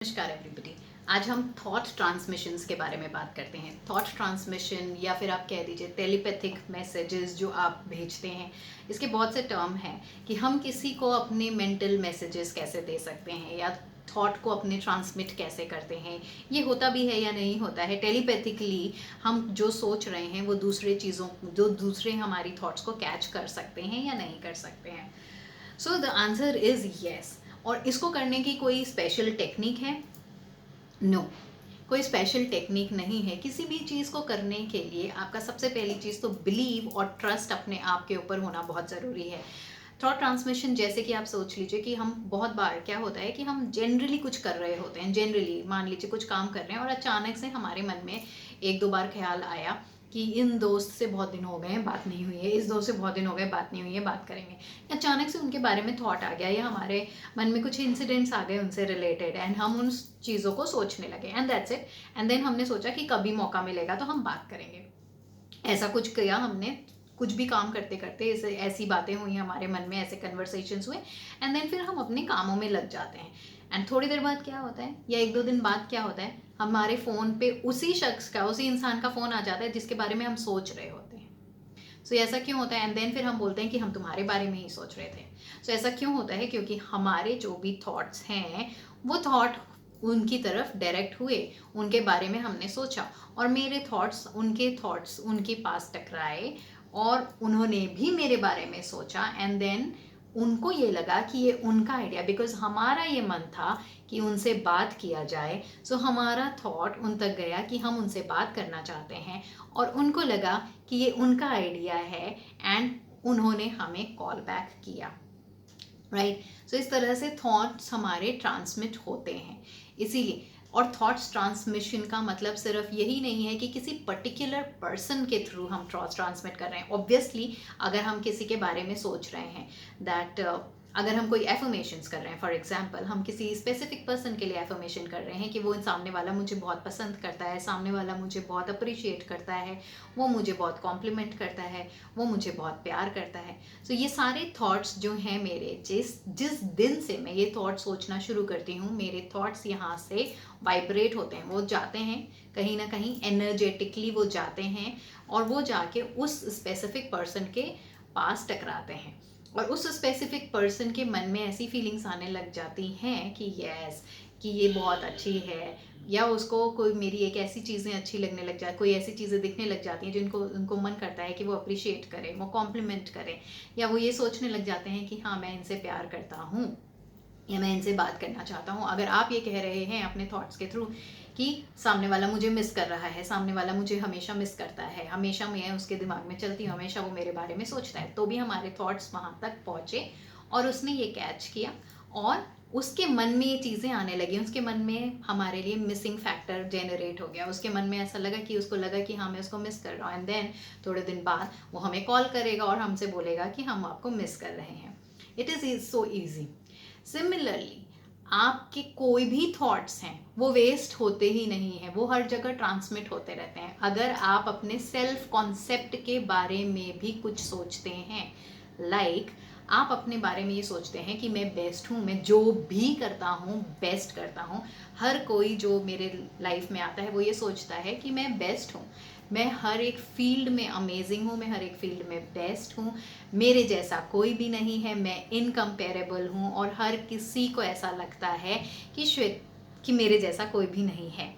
नमस्कार एवरीबॉडी। आज हम थॉट ट्रांसमिशंस के बारे में बात करते हैं। थॉट ट्रांसमिशन या फिर आप कह दीजिए टेलीपैथिक मैसेजेस जो आप भेजते हैं, इसके बहुत से टर्म हैं कि हम किसी को अपने मेंटल मैसेजेस कैसे दे सकते हैं या थॉट को अपने ट्रांसमिट कैसे करते हैं। ये होता भी है या नहीं होता है। टेलीपैथिकली हम जो सोच रहे हैं वो दूसरे हमारी थॉट्स को कैच कर सकते हैं या नहीं कर सकते हैं। So the answer is yes. और इसको करने की कोई स्पेशल टेक्निक है? नो, कोई स्पेशल टेक्निक नहीं है। किसी भी चीज़ को करने के लिए आपका सबसे पहली चीज़ तो बिलीव और ट्रस्ट अपने आप के ऊपर होना बहुत ज़रूरी है। थॉट ट्रांसमिशन जैसे कि आप सोच लीजिए कि हम बहुत बार क्या होता है कि हम जनरली कुछ कर रहे होते हैं, जनरली मान लीजिए कुछ काम कर रहे हैं और अचानक से हमारे मन में एक दो बार ख्याल आया कि इन दोस्त से बहुत दिन हो गए हैं बात नहीं हुई है, इस दोस्त से बहुत दिन हो गए बात नहीं हुई है, बात करेंगे। अचानक से उनके बारे में थॉट आ गया या हमारे मन में कुछ इंसिडेंट्स आ गए उनसे रिलेटेड एंड हम उन चीज़ों को सोचने लगे and that's it. And then हमने सोचा कि कभी मौका मिलेगा तो हम बात करेंगे। ऐसा कुछ किया हमने, कुछ भी काम करते करते ऐसी बातें हुई हमारे मन में, ऐसे कन्वर्सेशंस हुए एंड देन फिर हम अपने कामों में लग जाते हैं। एंड थोड़ी देर बाद क्या होता है या एक दो दिन बाद क्या होता है, हमारे फ़ोन पे उसी शख्स का, उसी इंसान का फ़ोन आ जाता है जिसके बारे में हम सोच रहे होते हैं। सो ऐसा क्यों होता है? एंड देन फिर हम बोलते हैं कि हम तुम्हारे बारे में ही सोच रहे थे। सो ऐसा क्यों होता है? क्योंकि हमारे जो भी थॉट्स हैं वो थॉट उनकी तरफ डायरेक्ट हुए, उनके बारे में हमने सोचा और मेरे थॉट्स उनके पास टकराए और उन्होंने भी मेरे बारे में सोचा एंड देन उनको ये लगा कि ये उनका आइडिया, बिकॉज हमारा ये मन था कि उनसे बात किया जाए। सो हमारा थॉट उन तक गया कि हम उनसे बात करना चाहते हैं और उनको लगा कि ये उनका आइडिया है एंड उन्होंने हमें कॉल बैक किया, राइट। सो इस तरह से थॉट्स हमारे ट्रांसमिट होते हैं। इसीलिए और थॉट्स ट्रांसमिशन का मतलब सिर्फ यही नहीं है कि किसी पर्टिकुलर पर्सन के थ्रू हम थॉट्स ट्रांसमिट कर रहे हैं। ऑब्वियसली अगर हम किसी के बारे में सोच रहे हैं दैट अगर हम कोई एफर्मेशंस कर रहे हैं, फॉर एग्जांपल हम किसी स्पेसिफिक पर्सन के लिए एफर्मेशन कर रहे हैं कि वो सामने वाला मुझे बहुत पसंद करता है, सामने वाला मुझे बहुत अप्रिशिएट करता है, वो मुझे बहुत कॉम्प्लीमेंट करता है, वो मुझे बहुत प्यार करता है। सो ये सारे थॉट्स जो हैं मेरे, जिस जिस दिन से मैं ये थॉट सोचना शुरू करती हूँ, मेरे थॉट्स यहाँ से वाइब्रेट होते हैं, वो जाते हैं कहीं ना कहीं एनर्जेटिकली, वो जाते हैं और वो जाके उस स्पेसिफिक पर्सन के पास टकराते हैं और उस स्पेसिफिक पर्सन के मन में ऐसी फीलिंग्स आने लग जाती हैं कि यस, कि ये बहुत अच्छी है, या उसको कोई मेरी एक ऐसी चीज़ें अच्छी लगने लग जाती, कोई ऐसी चीज़ें दिखने लग जाती हैं जिनको उनको मन करता है कि वो अप्रिशिएट करें, वो कॉम्प्लीमेंट करें, या वो ये सोचने लग जाते हैं कि हाँ मैं इनसे प्यार करता हूँ या मैं इनसे बात करना चाहता हूँ। अगर आप ये कह रहे हैं अपने थॉट्स के थ्रू कि सामने वाला मुझे मिस कर रहा है, सामने वाला मुझे हमेशा मिस करता है, हमेशा मैं उसके दिमाग में चलती हूँ, हमेशा वो मेरे बारे में सोचता है, तो भी हमारे थॉट्स वहाँ तक पहुँचे और उसने ये कैच किया और उसके मन में ये चीज़ें आने लगी, उसके मन में हमारे लिए मिसिंग फैक्टर जनरेट हो गया, उसके मन में ऐसा लगा कि उसको लगा कि हाँ मैं उसको मिस कर रहा हूँ एंड देन थोड़े दिन बाद वो हमें कॉल करेगा और हमसे बोलेगा कि हम आपको मिस कर रहे हैं। It is so easy. Similarly आपके कोई भी थॉट्स हैं वो वेस्ट होते ही नहीं हैं, वो हर जगह ट्रांसमिट होते रहते हैं। अगर आप अपने सेल्फ कॉन्सेप्ट के बारे में भी कुछ सोचते हैं, लाइक आप अपने बारे में ये सोचते हैं कि मैं बेस्ट हूँ, मैं जो भी करता हूँ बेस्ट करता हूँ, हर कोई जो मेरे लाइफ में आता है वो ये सोचता है कि मैं बेस्ट हूँ, मैं हर एक फील्ड में अमेजिंग हूँ, मैं हर एक फील्ड में बेस्ट हूँ, मेरे जैसा कोई भी नहीं है, मैं इनकम्पेरेबल हूँ और हर किसी को ऐसा लगता है कि श्वेत कि मेरे जैसा कोई भी नहीं है,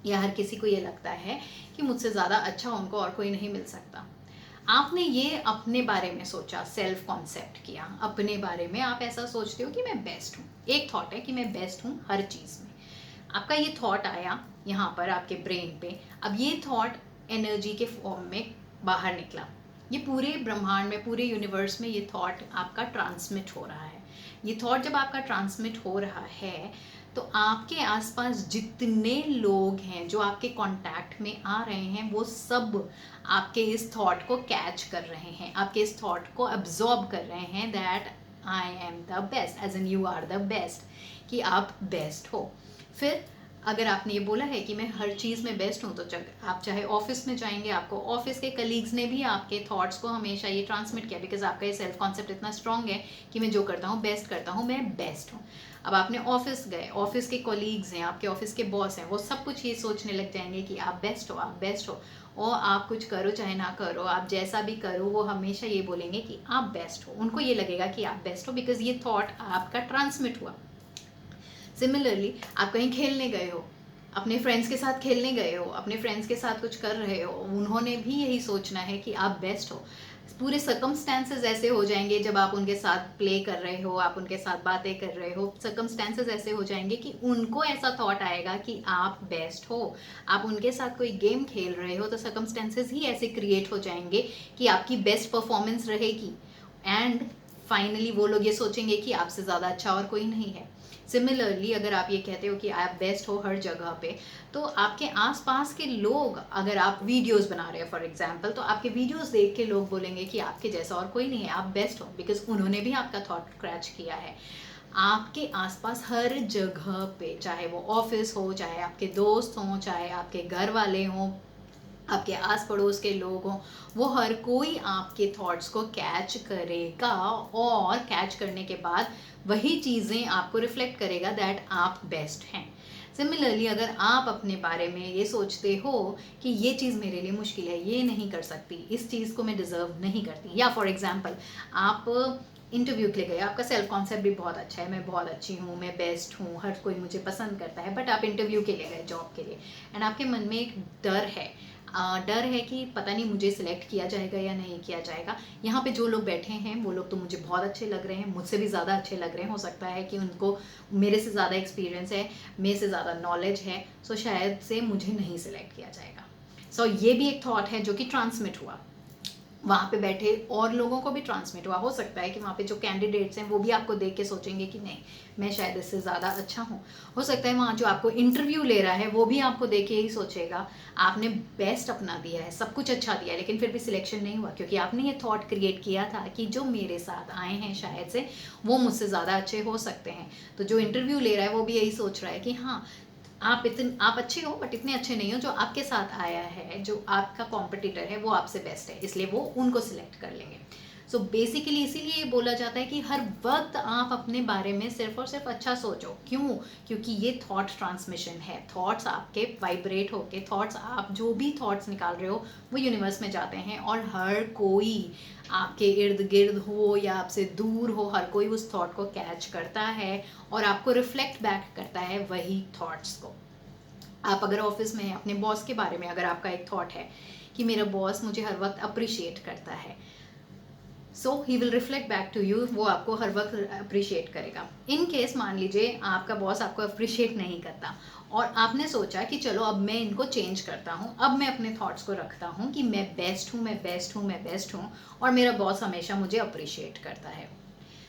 या हर किसी को ये लगता है कि मुझसे ज़्यादा अच्छा उनको और कोई नहीं मिल सकता। आपने ये अपने बारे में सोचा, सेल्फ कॉन्सेप्ट किया अपने बारे में, आप ऐसा सोचते हो कि मैं बेस्ट हूँ। एक थॉट है कि मैं बेस्ट हूँ हर चीज़ में, आपका ये थॉट आया यहाँ पर आपके ब्रेन पे, अब ये थॉट एनर्जी के फॉर्म में बाहर निकला, ये पूरे ब्रह्मांड में, पूरे यूनिवर्स में ये थॉट आपका ट्रांसमिट हो रहा है। ये थॉट जब आपका ट्रांसमिट हो रहा है तो आपके आसपास जितने लोग हैं जो आपके कांटेक्ट में आ रहे हैं वो सब आपके इस थॉट को कैच कर रहे हैं, आपके इस थॉट को अब्जॉर्ब कर रहे हैं that I am the best, as in you are the best, कि आप बेस्ट हो। फिर अगर आपने ये बोला है कि मैं हर चीज़ में बेस्ट हूँ, तो आप चाहे ऑफिस में जाएंगे, आपको ऑफिस के कलीग्स ने भी आपके थॉट्स को हमेशा ये ट्रांसमिट किया, बिकॉज आपका ये सेल्फ कॉन्सेप्ट इतना स्ट्रांग है कि मैं जो करता हूँ बेस्ट करता हूँ, मैं बेस्ट हूँ। अब आपने ऑफिस गए, ऑफिस के कॉलीग्स हैं, आपके ऑफिस के बॉस हैं, वो सब कुछ ये सोचने लग जाएंगे कि आप बेस्ट हो, आप बेस्ट हो। और आप कुछ करो चाहे ना करो, आप जैसा भी करो, वो हमेशा ये बोलेंगे कि आप बेस्ट हो। उनको ये लगेगा कि आप बेस्ट हो, बिकॉज ये थॉट आपका ट्रांसमिट हुआ। सिमिलरली आप कहीं खेलने गए हो, अपने फ्रेंड्स के साथ खेलने गए हो, अपने फ्रेंड्स के साथ कुछ कर रहे हो, उन्होंने भी यही सोचना है कि आप बेस्ट हो। पूरे सर्कमस्टेंसेस ऐसे हो जाएंगे, जब आप उनके साथ प्ले कर रहे हो, आप उनके साथ बातें कर रहे हो, सर्कमस्टेंसेस ऐसे हो जाएंगे कि उनको ऐसा थॉट आएगा कि आप बेस्ट हो। आप उनके साथ कोई गेम खेल रहे हो, तो सर्कमस्टेंसेस ही ऐसे क्रिएट हो जाएंगे कि आपकी बेस्ट परफॉर्मेंस रहेगी, एंड फाइनली वो लोग ये सोचेंगे कि आपसे ज़्यादा अच्छा और कोई नहीं है। सिमिलरली अगर आप ये कहते हो कि आप बेस्ट हो हर जगह पे, तो आपके आसपास के लोग, अगर आप वीडियोस बना रहे हो फॉर एग्जांपल, तो आपके वीडियोस देख के लोग बोलेंगे कि आपके जैसा और कोई नहीं है, आप बेस्ट हो, बिकॉज उन्होंने भी आपका थॉट क्रैच किया है। आपके आसपास हर जगह पे, चाहे वो ऑफिस हो, चाहे आपके दोस्त हों, चाहे आपके घर वाले हों, आपके आस पड़ोस के लोग हों, वो हर कोई आपके थॉट्स को कैच करेगा, और कैच करने के बाद वही चीज़ें आपको रिफ्लेक्ट करेगा दैट आप बेस्ट हैं। सिमिलरली अगर आप अपने बारे में ये सोचते हो कि ये चीज़ मेरे लिए मुश्किल है, ये नहीं कर सकती, इस चीज़ को मैं डिज़र्व नहीं करती, या फॉर एग्जांपल आप इंटरव्यू के लिए गए, आपका सेल्फ कॉन्सेप्ट भी बहुत अच्छा है, मैं बहुत अच्छी हूँ, मैं बेस्ट हूँ, हर कोई मुझे पसंद करता है, बट आप इंटरव्यू के लिए गए जॉब के लिए, एंड आपके मन में एक डर है, डर है कि पता नहीं मुझे सिलेक्ट किया जाएगा या नहीं किया जाएगा। यहाँ पे जो लोग बैठे हैं वो लोग तो मुझे बहुत अच्छे लग रहे हैं, मुझसे भी ज़्यादा अच्छे लग रहे हैं, हो सकता है कि उनको मेरे से ज़्यादा एक्सपीरियंस है, मेरे से ज़्यादा नॉलेज है, सो शायद से मुझे नहीं सिलेक्ट किया जाएगा। सो ये भी एक थॉट है जो कि ट्रांसमिट हुआ, वहाँ पे बैठे और लोगों को भी ट्रांसमिट हुआ। हो सकता है कि वहाँ पे जो कैंडिडेट्स हैं वो भी आपको देख के सोचेंगे कि नहीं, मैं शायद इससे ज़्यादा अच्छा हूँ। हो सकता है वहाँ जो आपको इंटरव्यू ले रहा है वो भी आपको देख के ही सोचेगा, आपने बेस्ट अपना दिया है, सब कुछ अच्छा दिया है, लेकिन फिर भी सिलेक्शन नहीं हुआ, क्योंकि आपने ये थॉट क्रिएट किया था कि जो मेरे साथ आए हैं शायद से वो मुझसे ज़्यादा अच्छे हो सकते हैं। तो जो इंटरव्यू ले रहा है वो भी यही सोच रहा है कि हाँ, आप अच्छे हो, बट इतने अच्छे नहीं हो, जो आपके साथ आया है, जो आपका कॉम्पिटिटर है, वो आपसे बेस्ट है, इसलिए वो उनको सिलेक्ट कर लेंगे। सो बेसिकली इसीलिए ये बोला जाता है कि हर वक्त आप अपने बारे में सिर्फ और सिर्फ अच्छा सोचो। क्यों? क्योंकि ये थॉट ट्रांसमिशन है, थॉट्स आपके वाइब्रेट होके, थॉट्स आप जो भी थॉट्स निकाल रहे हो वो यूनिवर्स में जाते हैं, और हर कोई आपके इर्द गिर्द हो या आपसे दूर हो, हर कोई उस थॉट को कैच करता है और आपको रिफ्लेक्ट बैक करता है वही थॉट्स को। आप अगर ऑफिस में हैं, अपने बॉस के बारे में अगर आपका एक थॉट है कि मेरा बॉस मुझे हर वक्त अप्रिशिएट करता है, so he will reflect back to you, वो आपको हर वक्त अप्रिशिएट करेगा। इन केस मान लीजिए आपका बॉस आपको अप्रिशिएट नहीं करता, और आपने सोचा कि चलो अब मैं इनको चेंज करता हूँ, अब मैं अपने थॉट्स को रखता हूँ कि मैं बेस्ट हूँ, मैं बेस्ट हूँ, मैं बेस्ट हूँ, और मेरा बॉस हमेशा मुझे अप्रिशिएट करता है।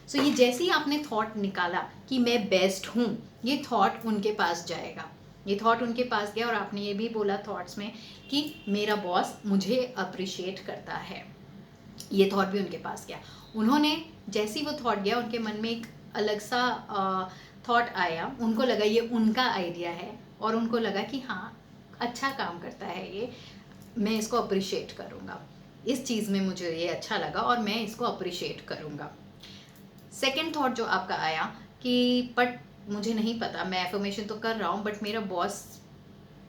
सो ये जैसे ही आपने थॉट निकाला कि मैं बेस्ट हूँ, ये थॉट उनके पास जाएगा, ये थॉट उनके पास गया, और आपने ये भी बोला थॉट्स में कि मेरा बॉस मुझे अप्रिशिएट करता है, ये थॉट भी उनके पास गया। उन्होंने जैसे ही वो थॉट गया, उनके मन में एक अलग सा थॉट आया, उनको लगा ये उनका आइडिया है, और उनको लगा कि हाँ, अच्छा काम करता है ये, मैं इसको अप्रिशिएट करूँगा, इस चीज़ में मुझे ये अच्छा लगा और मैं इसको अप्रिशिएट करूँगा। सेकेंड थॉट जो आपका आया कि बट मुझे नहीं पता, मैं एफर्मेशन तो कर रहा हूँ, बट मेरा बॉस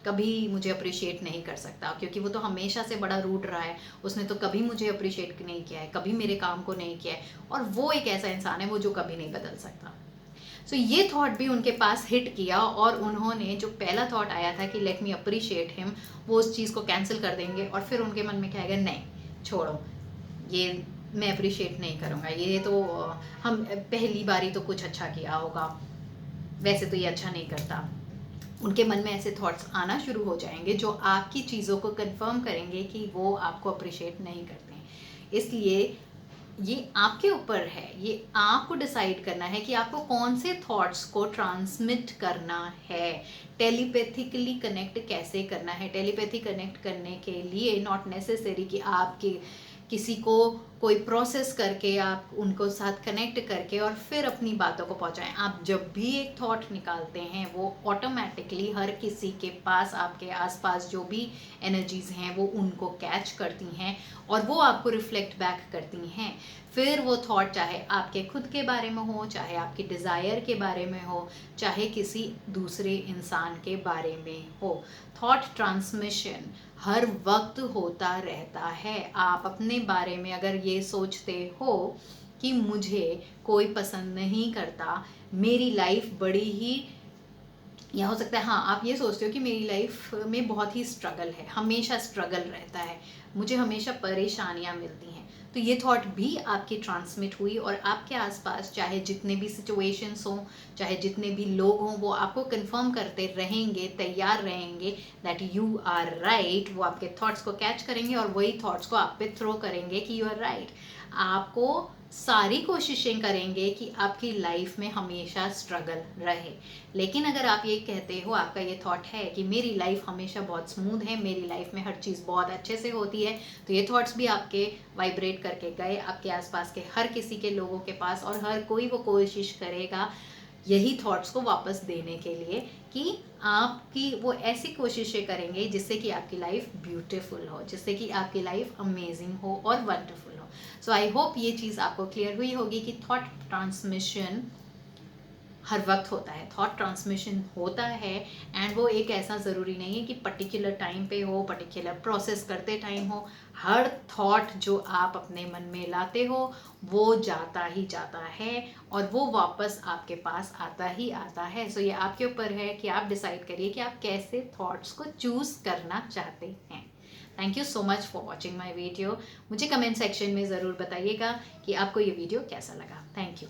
कभी मुझे अप्रिशिएट नहीं कर सकता, क्योंकि वो तो हमेशा से बड़ा रूड रहा है, उसने तो कभी मुझे अप्रिशिएट नहीं किया है, कभी मेरे काम को नहीं किया है, और वो एक ऐसा इंसान है वो जो कभी नहीं बदल सकता। सो ये थॉट भी उनके पास हिट किया, और उन्होंने जो पहला थॉट आया था कि लेट मी अप्रिशिएट हिम, वो उस चीज़ को कैंसिल कर देंगे, और फिर उनके मन में क्या आएगा, नहीं छोड़ो, ये मैं अप्रिशिएट नहीं करूँगा, ये तो हम पहली बारी तो कुछ अच्छा किया होगा, वैसे तो ये अच्छा नहीं करता। उनके मन में ऐसे थॉट्स आना शुरू हो जाएंगे जो आपकी चीज़ों को कंफर्म करेंगे कि वो आपको अप्रिशिएट नहीं करते हैं। इसलिए ये आपके ऊपर है, ये आपको डिसाइड करना है कि आपको कौन से थॉट्स को ट्रांसमिट करना है, टेलीपैथिकली कनेक्ट कैसे करना है। टेलीपैथी कनेक्ट करने के लिए नॉट नेसेसरी कि आपके किसी को कोई प्रोसेस करके, आप उनको साथ कनेक्ट करके और फिर अपनी बातों को पहुंचाएं। आप जब भी एक थॉट निकालते हैं वो ऑटोमेटिकली हर किसी के पास, आपके आसपास जो भी एनर्जीज हैं वो उनको कैच करती हैं और वो आपको रिफ्लेक्ट बैक करती हैं। फिर वो थॉट चाहे आपके खुद के बारे में हो, चाहे आपके डिज़ायर के बारे में हो, चाहे किसी दूसरे इंसान के बारे में हो, थॉट ट्रांसमिशन हर वक्त होता रहता है। आप अपने बारे में अगर ये सोचते हो कि मुझे कोई पसंद नहीं करता, मेरी लाइफ बड़ी ही, या हो सकता है हाँ आप ये सोचते हो कि मेरी लाइफ में बहुत ही स्ट्रगल है, हमेशा स्ट्रगल रहता है, मुझे हमेशा परेशानियां मिलती हैं, तो ये थॉट भी आपकी ट्रांसमिट हुई और आपके आसपास चाहे जितने भी सिचुएशंस हों, चाहे जितने भी लोग हों, वो आपको कंफर्म करते रहेंगे, तैयार रहेंगे दैट यू आर राइट। वो आपके थॉट्स को कैच करेंगे और वही थॉट्स को आप पे थ्रो करेंगे कि यू आर राइट। आपको सारी कोशिशें करेंगे कि आपकी लाइफ में हमेशा स्ट्रगल रहे, लेकिन अगर आप ये कहते हो, आपका ये थॉट है कि मेरी लाइफ हमेशा बहुत स्मूथ है, मेरी लाइफ में हर चीज़ बहुत अच्छे से होती है, तो ये थॉट्स भी आपके वाइब्रेट करके गए आपके आसपास के हर किसी के लोगों के पास, और हर कोई वो कोशिश करेगा यही थॉट्स को वापस देने के लिए कि आपकी वो ऐसी कोशिशें करेंगे जिससे कि आपकी लाइफ ब्यूटीफुल हो, जिससे कि आपकी लाइफ अमेजिंग हो और वंडरफुल हो। सो आई होप ये चीज़ आपको क्लियर हुई होगी कि थॉट ट्रांसमिशन हर वक्त होता है, थॉट ट्रांसमिशन होता है, एंड वो एक ऐसा ज़रूरी नहीं है कि पर्टिकुलर टाइम पे हो, पर्टिकुलर प्रोसेस करते टाइम हो। हर थॉट जो आप अपने मन में लाते हो वो जाता ही जाता है और वो वापस आपके पास आता ही आता है। सो ये आपके ऊपर है कि आप डिसाइड करिए कि आप कैसे थॉट्स को चूज़ करना चाहते हैं। Thank you so much for watching my video. मुझे कमेंट सेक्शन में ज़रूर बताइएगा कि आपको ये वीडियो कैसा लगा। Thank you.